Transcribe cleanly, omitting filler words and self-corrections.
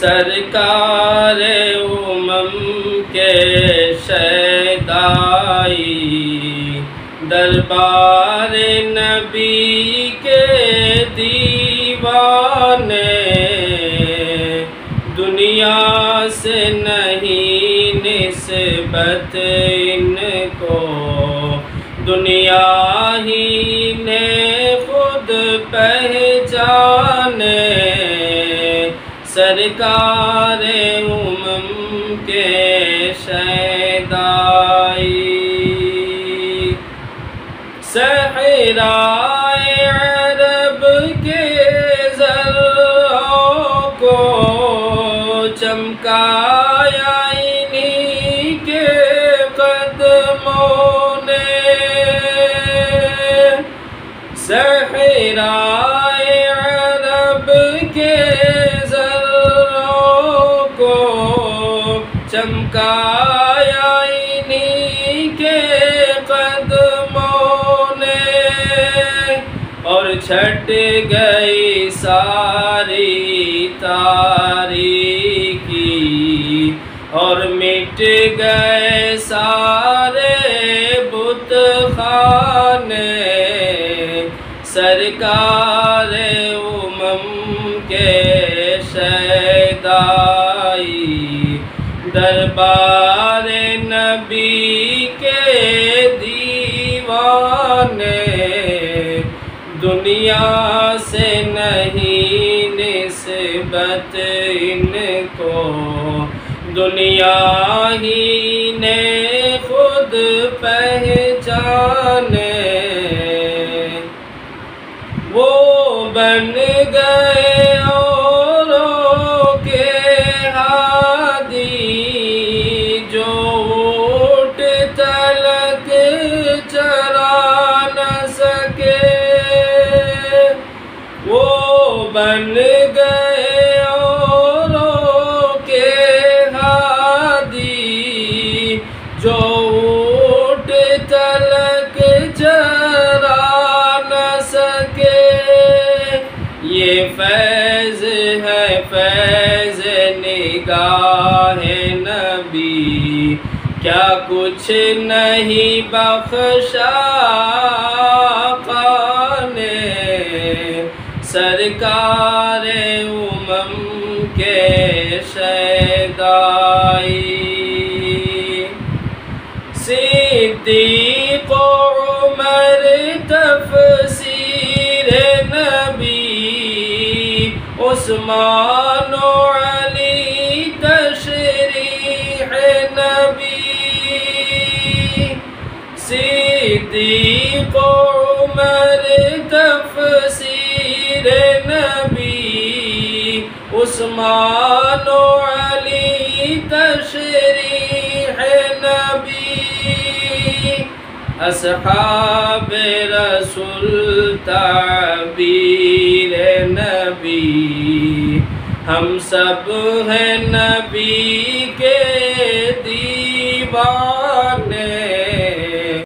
سرکار امم کے شیدائی، دربار نبی کے دیوانے، دنیا سے نہیں نسبت ان کو، دنیا ہی نے خود پہچانے، سرکار امم کے شیدائی۔ صحرائے عرب کے ذروں کو چمکایا انہی کے قدموں نے، صحرائے عرب کے ذروں کو چمکایا انہی کے قدموں نے، اور چھٹ گئی ساری تاریکی، اور مٹ گئے سارے بت خانے، سرکار امم کے شیدائی، دربار نبی کے دیوانے، دنیا سے نہیں نسبت ان کو، دنیا ہی نے خود پہچانے، وہ بن گئے اوروں کے ہادی، جو اونٹ تلک چرا نہ سکے، وہ بن گئے اوروں کے ہادی، جو اونٹ تلک چرا نہ سکے، یہ فیض ہے فیض نگاہ نبی، کیا کچھ نہیں بخشا آقا نے، سرکار امم کے شیدائی۔ صدیق و عمر تفسیر نبی، عثمان و علی تشریح نبی، صدیق و عمر تفسیر نبی، عثمان و علی تشریح نبی، اصحاب رسول تعبیر نبی، ہم سب ہیں نبی